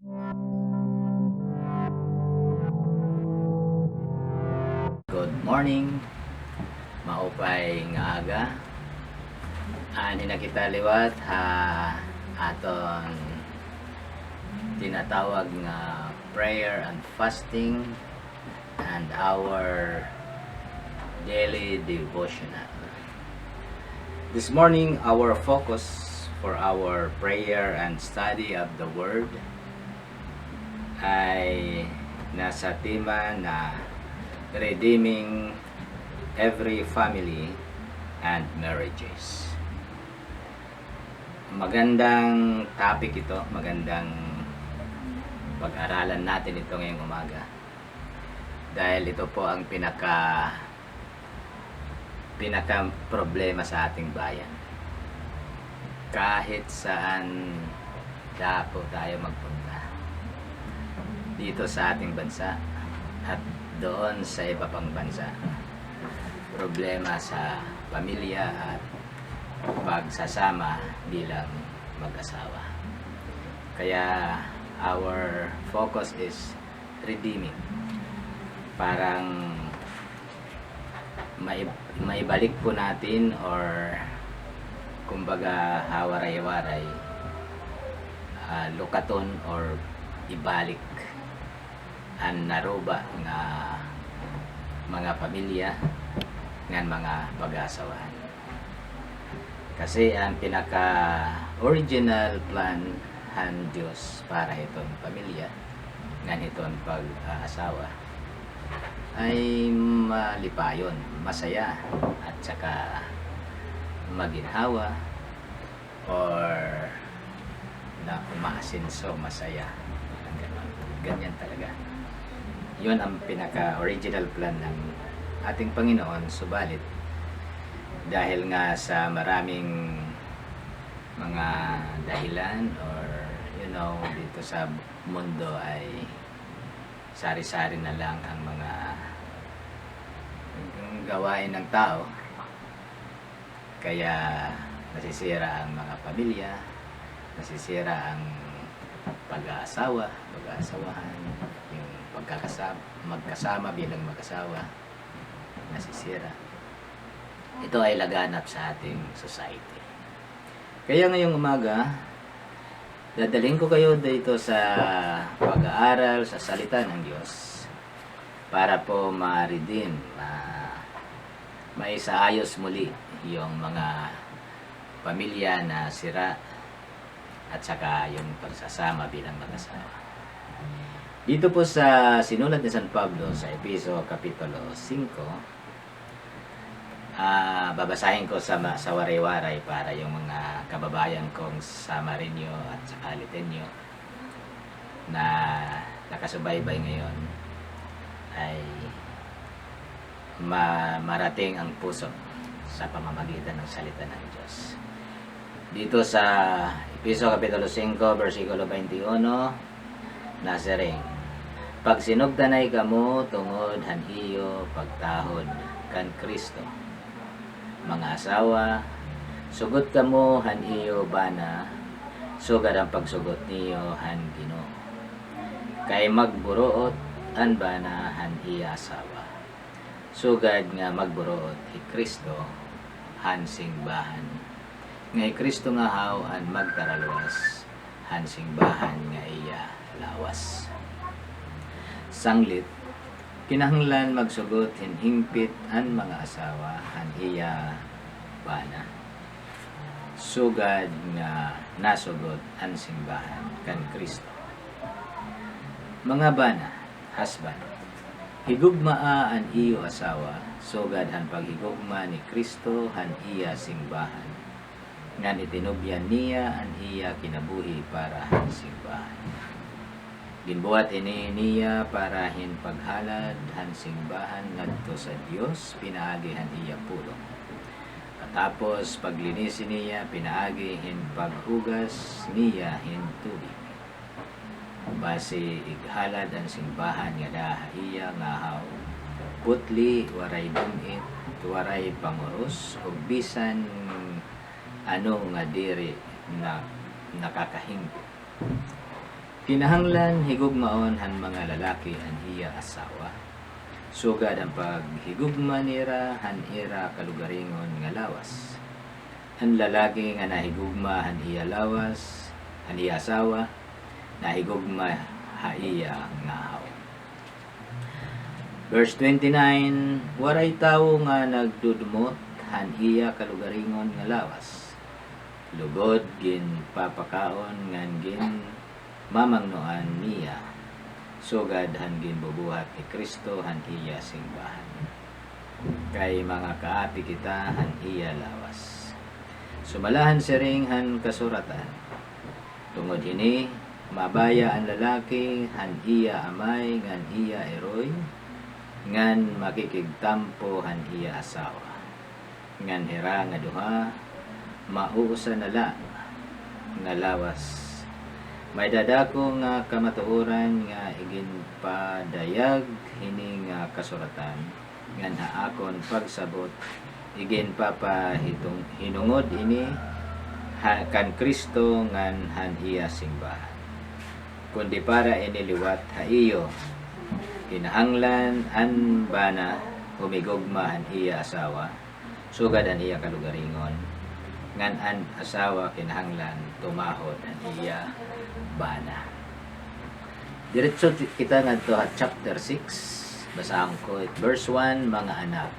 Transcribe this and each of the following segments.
Good morning, maupay nga aga. Ani na kita liwat ha aton tinatawag nga prayer and fasting and our daily devotional. This morning, our focus for our prayer and study of the Word ay nasa tema na redeeming every family and marriages. Magandang topic ito, magandang pag-aralan natin ito ngayong umaga. Dahil ito po ang pinaka problema sa ating bayan. Kahit saan dapo tayo magpunta. Dito sa ating bansa at doon sa iba pang bansa. Problema sa pamilya at pagsasama bilang mag-asawa. Kaya our focus is redeeming. Parang maibalik po natin or kumbaga hawaray-waray, lukaton or ibalik ang naroba nga mga pamilya ng mga pag-asawahan. Kasi ang pinaka original plan han Diyos para itong pamilya ng itong pag-aasawa ay malipayon, masaya at saka maginhawa or na umaasinso, masaya. Ganyan talaga. Yun ang pinaka-original plan ng ating Panginoon. Subalit, dahil nga sa maraming mga dahilan or dito sa mundo ay sari-sari na lang ang mga gawain ng tao. Kaya nasisira ang mga pamilya, nasisira ang pag-aasawahan, yung magkasama bilang mag-asawa, nasisira. Ito ay laganap sa ating society. Kaya ngayong umaga, dadalhin ko kayo dito sa pag-aaral sa salita ng Diyos para po ma-redeem, maisaayos muli yung mga pamilya na sira at saka yung pagsasama bilang mag-asawa. Dito po sa sinulat ni San Pablo sa Efeso Kapitulo 5, babasahin ko sa waray-waray para yung mga kababayan kong Samarinyo at saka Litenyo na nakasubaybay ngayon ay marating ang puso sa pamamagitan ng salita ng Diyos. Dito sa Efeso Kapitulo 5, versikulo 21, nasaring, pag sinugdanay kamo tungod han iyo pagtahod kan Kristo, mga asawa, sugot kamo han iyo bana, sugad ang pagsugot niyo han Ginoo. Kay magburoot an bana han iya asawa, sugad nga magburoot Kristo han singbahan. Ngay Kristo nga haw an magtaraluwas han singbahan nga iya lawas. Sanglit, kinahanglan magsugot hinhingpit an mga asawa han iya bana, sugad nga nasugot an simbahan kan Kristo. Mga bana, husband, higugmaa an iyo asawa, sugad han paghigugma ni Kristo han iya simbahan, nga itinubyan niya an iya kinabuhi para han simbahan. Ginbuhat ini niya para hin paghalad han simbahan ngadto sa Dios, pinaagi han iya pulong. Katapos paglinisin niya, pinaagi hin paghugas niya hin tubig. Base ighalad ang simbahan nga daha iya nga haw putli, waray dumit, waray panguros, ug bisan ano nga diri na nakakahingpit. Kinahanglan higugmaon han mga lalaki an iya asawa. Sugad ang paghigugma nira han ira kalugaringon nga lawas. Ang lalaki nga nahigugma han iya lawas, han iya asawa, nahigugma ha iya nga ahaw. Verse 29, waray tawo nga nagdudumot han iya kalugaringon nga lawas. Lugod gin papakaon ngan gin mamangnoan niya. Sugad han gin bubuhat ni Kristo han iya simbahan. Kay mga kaapi kita han iya lawas. Sumalahan siring han kasuratan. Tungod hini, mabaya ang lalaki han iya amay ngan iya eroy, ngan makikigtampo han iya asawa. Ngan hira nga duha, mauusa na lang nga lawas. May dadako nga kamatuoran nga iginpadayag hini nga kasuratan, ngan haakon pagsabot igin papahitong hinungod ini kan Kristo ngan han iya simbahan. Kundi para iniliwat ha iyo kinahanglan an bana humigugma han iya asawa, sugad an iya kalugaringon, ngan an asawa kinahanglan tumahod an iya bana. Diretso kita ngadto ha chapter 6, basahan ko verse 1, mga anak.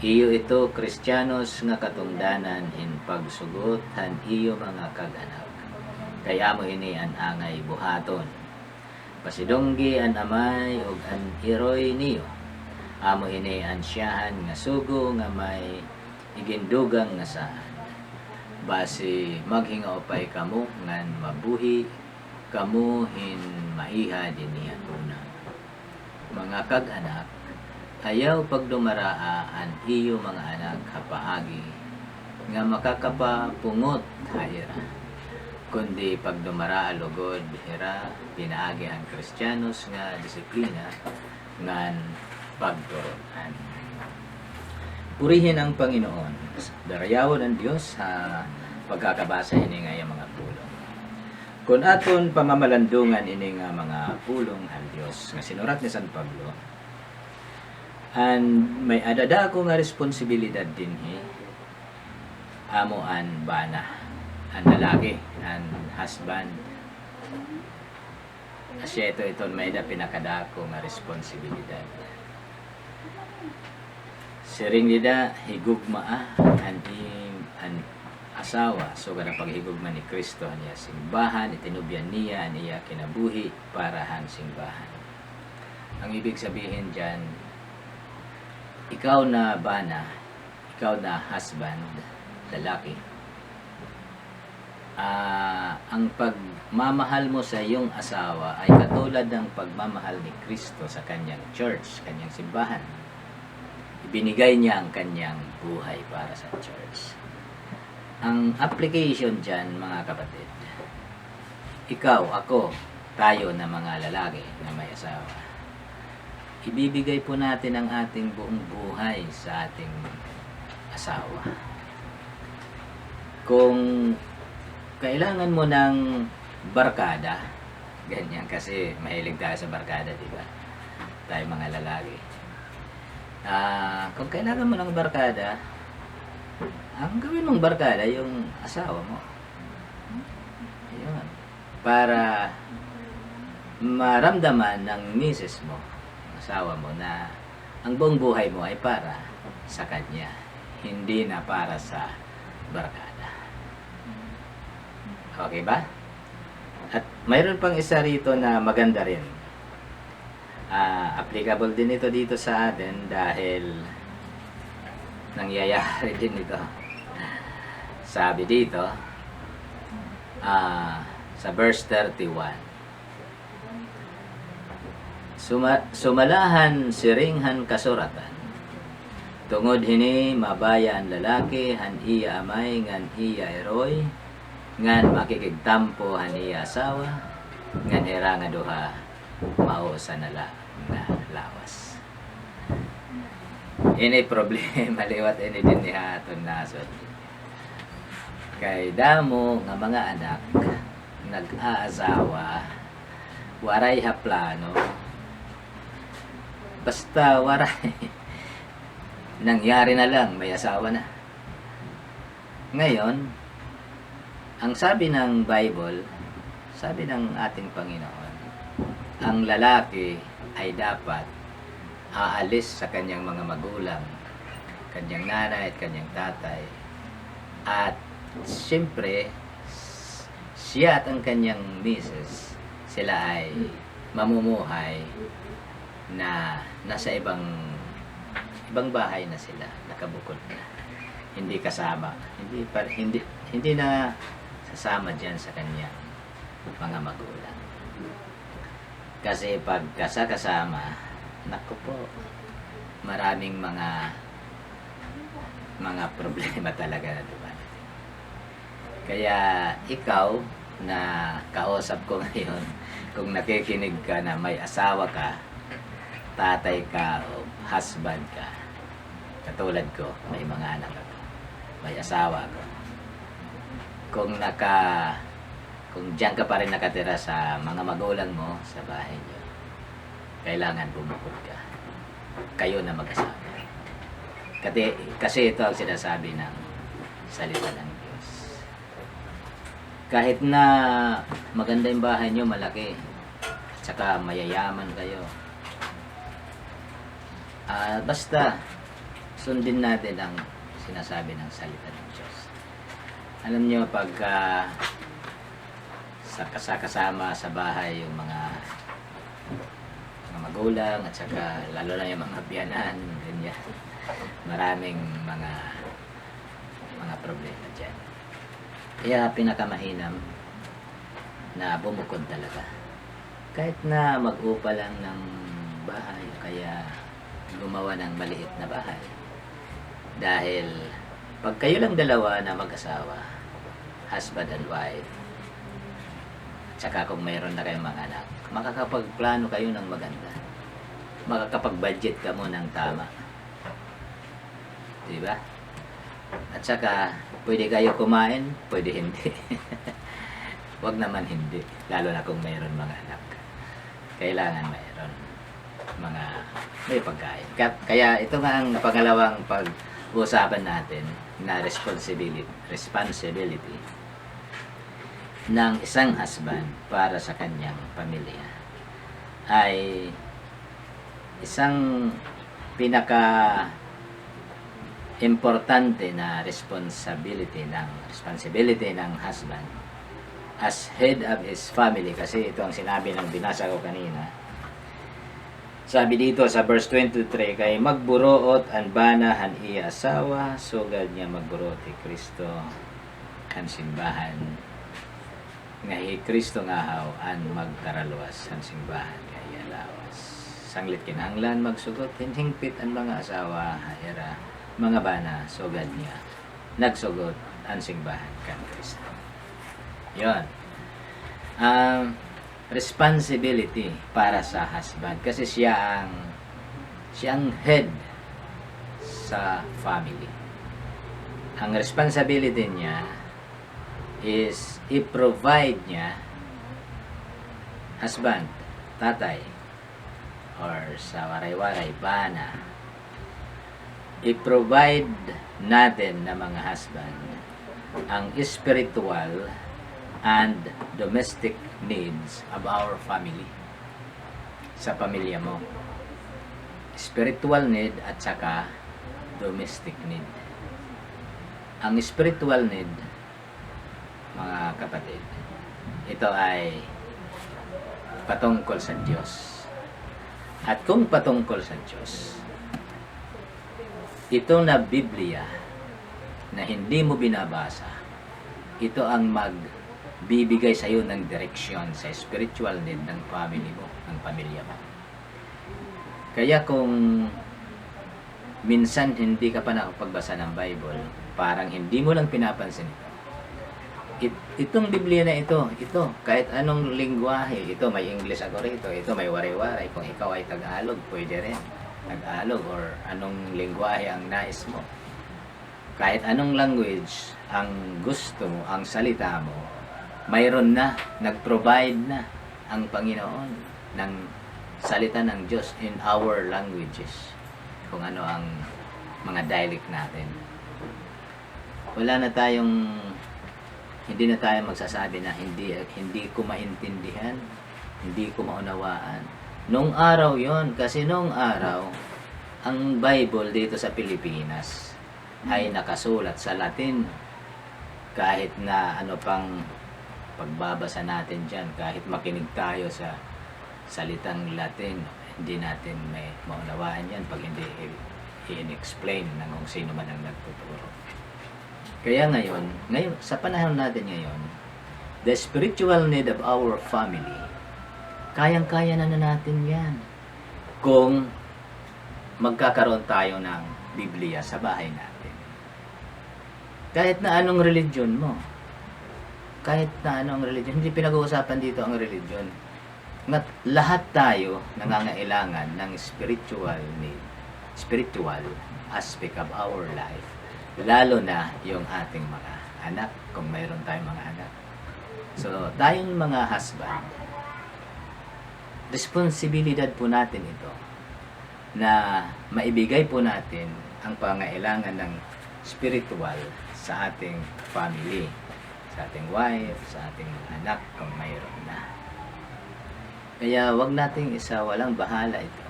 Iyo ito Kristiyanos nga katungdanan in pagsugot han iyo mga kag-anak. Kaya mo ini an angay buhaton. Pasidonggi an amay ug an iroy niyo. Amo ini an siyahan nga sugo nga may igindugang nga saan. Basi maghingaupay kamo ngan mabuhi kamo hin maiha dinhi una. Mga kag-anak, ayaw pagdumaraa an iyo mga anak hapaagi nga makakapapungot haira. Kundi pagdumaraa lugod hira pinaagi ang Kristiyanos nga disiplina ngan pagturoan. Purihin ang Panginoon. Darayawon ang Dios ha pagkakabasa ini nga yung mga pulong. Kung aton pamamalandungan ini nga mga pulong ang Dios nga sinurat ni San Pablo, and may adada ko nga responsibilidad dinhi amo an bana, an lalaki, an husband. Asya ito may da pinakadako nga responsibilidad. Siring nida higugma an asawa, so kada paghigugma ni Kristo niya simbahan, itinubyan niya niya kinabuhi para han simbahan. Ang ibig sabihin diyan, ikaw na bana, ikaw na husband, lalaki, ang pagmamahal mo sa iyong asawa ay katulad ng pagmamahal ni Kristo sa kanyang church, kanyang simbahan. Ibinigay niya ang kanyang buhay para sa church. Ang application dyan, mga kapatid, ikaw, ako, tayo na mga lalaki na may asawa, ibibigay po natin ang ating buong buhay sa ating asawa. Kung kailangan mo ng barkada, ganyan, kasi mahilig tayo sa barkada, diba? Tayo mga lalaki. Kung kailangan mo ng barkada, ang gawin mong barkada yung asawa mo. Ayun. Para maramdaman ng misis mo, asawa mo, na ang buong buhay mo ay para sa kanya, hindi na para sa barkada. Okay ba? At mayroon pang isa rito na maganda rin. Applicable din ito dito sa atin dahil nangyayari din ito. Sabi dito sa verse 31, sumalahan siringhan kasuratan, tungod hini mabaya ang lalaki han iya amay ngan iya eroy, ngan makikigtampo han iya asawa, ngan hira nga duha mao sa nala nga lawas. Ini problema liwat ini din ni haton nasod. Kay damo nga mga anak nag-aasawa waray haplano. Basta waray. Nangyari na lang, may asawa na. Ngayon, ang sabi ng Bible, sabi ng ating Panginoon, ang lalaki ay dapat aalis sa kanyang mga magulang, kanyang nanay at kanyang tatay. At siyempre, siya at ang kanyang misis, sila ay mamumuhay na nasa ibang bahay na sila, nakabukod na. Hindi kasama, hindi na sasama diyan sa kanyang mga magulang. Kasi pag kasama, naku po, maraming mga problema talaga na dumarating. Kaya ikaw na kausap ko ngayon, kung nakikinig ka na may asawa ka, tatay ka o husband ka, katulad ko, may mga anak ako, may asawa ako. Kung diyan ka pa rin nakatira sa mga magulang mo, sa bahay niyo, kailangan bumukod ka. Kayo na mag-asawa. Kasi ito ang sinasabi ng salita ng Diyos. Kahit na maganda yung bahay niyo, malaki, at saka mayayaman kayo, basta sundin natin ang sinasabi ng salita ng Diyos. Alam niyo, pag kasama sa bahay yung mga magulang at saka lalo na yung mga biyanan, ganyan, maraming mga problema dyan. Kaya pinakamahinam na bumukod talaga. Kahit na mag-upa lang ng bahay, kaya gumawa ng maliit na bahay. Dahil pag kayo lang dalawa na mag-asawa, husband and wife, tsaka kung mayroon na kayong mga anak, makakapagplano kayo ng maganda. Makakapag-budget ka mo ng tama. Diba? At saka, pwede kayo kumain, pwede hindi. Huwag naman hindi. Lalo na kung mayroon mga anak. Kailangan mayroon may pagkain. Kaya ito nga ang pangalawang pag-uusapan natin na responsibility ng isang husband para sa kanyang pamilya ay isang importante na responsibility ng husband as head of his family. Kasi ito ang sinabi ng binasa ko kanina. Sabi dito sa verse 23, kay magburoot ang bana han iya asawa, sugad niya magburoot ti Kristo ang simbahan. Nga Kristo nga haw an magtaralwas ang simbahan kaya lawas. Sanglit kinahanglan magsugot, hinhingpit ang mga asawa, haira, mga bana, sugad niya. Nagsugot ang simbahan kan Kristo. Yon. Responsibility para sa husband kasi siya ang head sa family. Ang responsibility niya is i-provide niya, husband, tatay, or sa waray-waray, bana, i-provide natin na mga husband ang spiritual and domestic needs of our family. Sa pamilya mo. Spiritual need at saka domestic need. Ang spiritual need, mga kapatid, ito ay patungkol sa Diyos. At kung patungkol sa Diyos, ito na Biblia na hindi mo binabasa, ito ang magbibigay sa iyo ng direksyon sa spiritual need ng family mo, ng pamilya mo. Kaya kung minsan hindi ka pa nakapagbasa ng Bible, parang hindi mo lang pinapansin ito. Itong Biblia na ito, kahit anong lingwahe, ito may English ako rito, ito may waray-waray. Kung ikaw ay Tagalog, pwede rin. Tagalog or anong lingwahe ang nais mo. Kahit anong language ang gusto mo, ang salita mo, mayroon na, nag-provide na ang Panginoon ng salita ng Diyos in our languages, kung ano ang mga dialect natin. Hindi na tayo magsasabi na hindi ko maintindihan, hindi ko maunawaan. Nung araw yon, kasi nung araw ang Bible dito sa Pilipinas ay nakasulat sa Latin. Kahit na ano pang pagbabasa natin dyan, kahit makinig tayo sa salitang Latin, hindi natin may maunawaan yan pag hindi i-explain ng kung sino man ang nagtuturo. Kaya ngayon sa panahon natin ngayon, the spiritual need of our family, kayang-kaya na natin yan kung magkakaroon tayo ng Biblia sa bahay natin. Kahit na anong religion mo, hindi pinag-uusapan dito ang religion. Lahat tayo nangangailangan ng spiritual need, spiritual aspect of our life, lalo na yung ating mga anak, kung mayroon tayong mga anak. So, tayong mga husband, responsibilidad po natin ito na maibigay po natin ang pangailangan ng spiritual sa ating family, sa ating wife, sa ating anak kung mayroon na. Kaya wag nating walang bahala ito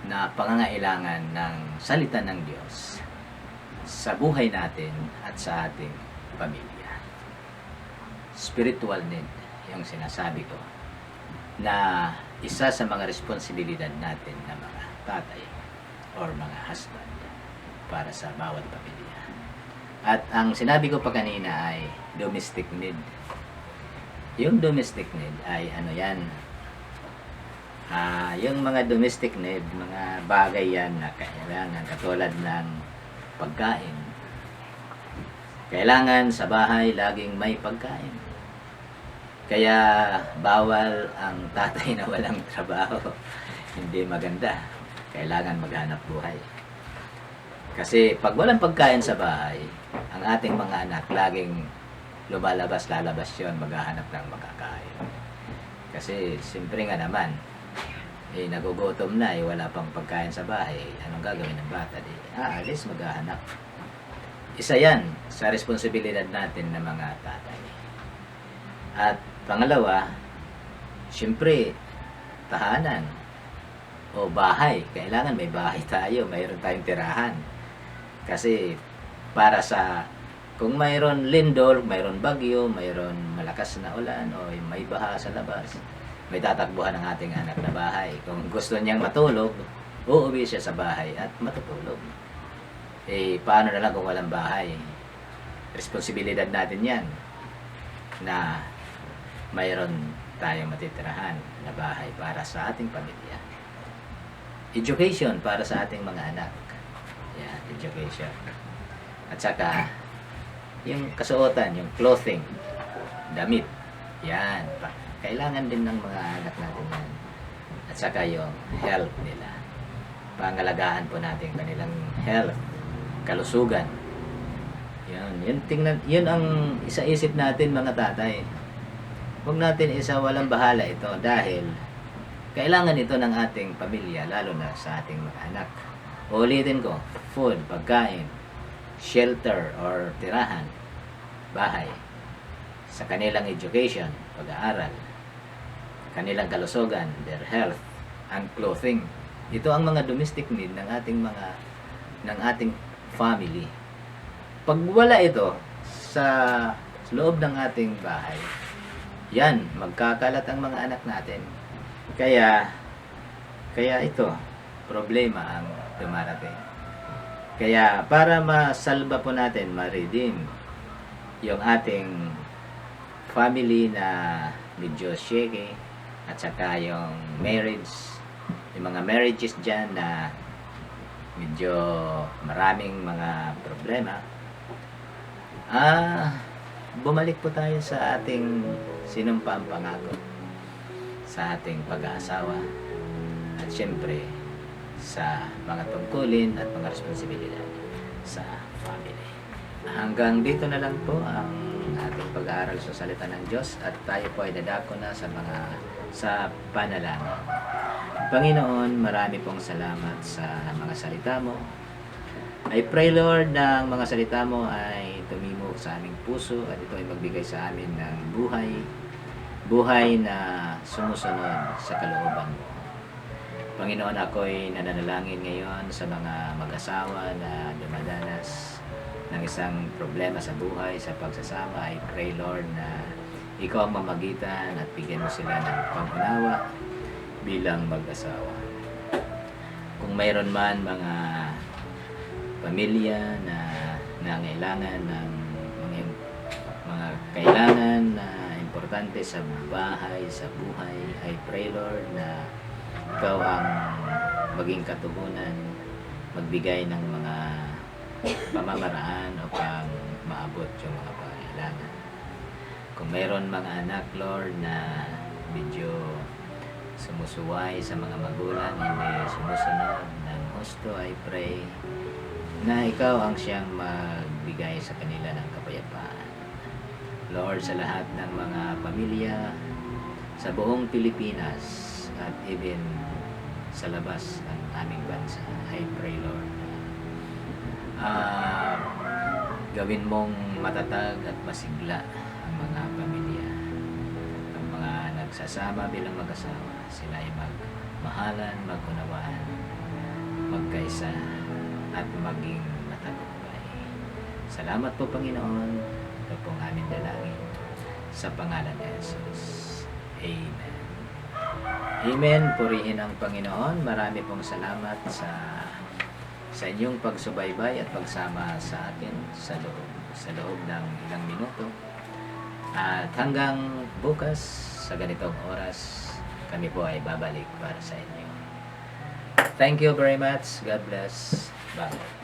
na pangangailangan ng salita ng Diyos sa buhay natin at sa ating pamilya. Spiritual need yung sinasabi ko na isa sa mga responsibilidad natin na mga tatay or mga husband para sa bawat pamilya. At ang sinabi ko pa kanina ay domestic need. Yung domestic need ay ano yan? Yung mga domestic need, mga bagay yan na kailangan, katulad ng pagkain. Kailangan sa bahay laging may pagkain. Kaya bawal ang tatay na walang trabaho. Hindi maganda. Kailangan maghanap buhay. Kasi pag walang pagkain sa bahay, ang ating mga anak laging lalabas yun, maghahanap ng makakain. Kasi siyempre nga naman, nagugutom na, wala pang pagkain sa bahay, anong gagawin ng bata? Alis, maghahanap. Isa yan sa responsibilidad natin ng mga tatay. At pangalawa, siyempre, tahanan o bahay. Kailangan may bahay tayo, mayroon tayong tirahan. Kasi para sa kung mayroon lindol, mayroon bagyo, mayroon malakas na ulan o may baha sa labas, may tatakbuhan ng ating anak na bahay. Kung gusto niyang matulog, uuwi siya sa bahay at matutulog. Paano na lang kung walang bahay? Responsibilidad natin yan na mayroon tayong matitirahan na bahay para sa ating pamilya. Education para sa ating mga anak. Yan, education. At saka, yung kasuotan, yung clothing, damit. Yan. Kailangan din ng mga anak natin yan. At saka yung health nila. Pangalagaan po natin kanilang health, kalusugan. Yun ang isa-isip natin mga tatay. Huwag natin walang bahala ito dahil kailangan ito ng ating pamilya, lalo na sa ating mga anak. Ulitin ko, food, pagkain, shelter or tirahan, bahay, sa kanilang education, pag-aaral, kanilang kalusugan, their health, and clothing. Ito ang mga domestic need ng ating family. Pag wala ito sa loob ng ating bahay, yan, magkakalat ang mga anak natin. Kaya ito, problema ang dumarating. Kaya para masalba po natin, ma-redeem yung ating family na medyo shaky, at saka yung marriage, yung mga marriages dyan na medyo maraming mga problema, bumalik po tayo sa ating sinumpang pangako, sa ating pag-aasawa, at syempre sa mga tungkulin at mga responsibilidad sa family. Hanggang dito na lang po ang ating pag-aaral sa salita ng Diyos at tayo po ay dadako na sa panalangin. Panginoon, marami pong salamat sa mga salita mo. I pray, Lord, na ang mga salita mo ay tumimo sa aming puso at ito ay magbigay sa amin ng buhay na sumusunod sa kalooban mo. Panginoon, ako'y nananalangin ngayon sa mga mag-asawa na dumadanas ng isang problema sa buhay, sa pagsasama. I pray, Lord, na ikaw ang mamagitan at bigyan mo sila ng pag-unawa bilang mag-asawa. Kung mayroon man mga pamilya na nangailangan ng mga kailangan na importante sa bahay, sa buhay, I pray, Lord, na ikaw ang maging katugunan, magbigay ng mga pamamaraan upang maabot yung mga pangailangan. Kung mayroon mga anak, Lord, na medyo sumusuway sa mga magulang, hindi sumusunod ng husto, I pray na ikaw ang siyang magbigay sa kanila ng kapayapaan. Lord, sa lahat ng mga pamilya sa buong Pilipinas at even sa labas ng aming bansa, I pray, Lord, gawin mong matatag at masigla ang mga pamilya. Ang mga nagsasama bilang mag-asawa, sila ay magmahalan, mag-unawaan, magkaisa, at maging matagumpay. Salamat po, Panginoon. Ito pong aming dalangin sa pangalan ni Jesus. Amen. Amen. Purihin ang Panginoon. Marami pong salamat sa inyong pagsubaybay at pagsama sa atin sa loob ng ilang minuto. At hanggang bukas sa ganitong oras, kami po ay babalik para sa inyo. Thank you very much. God bless. Bye.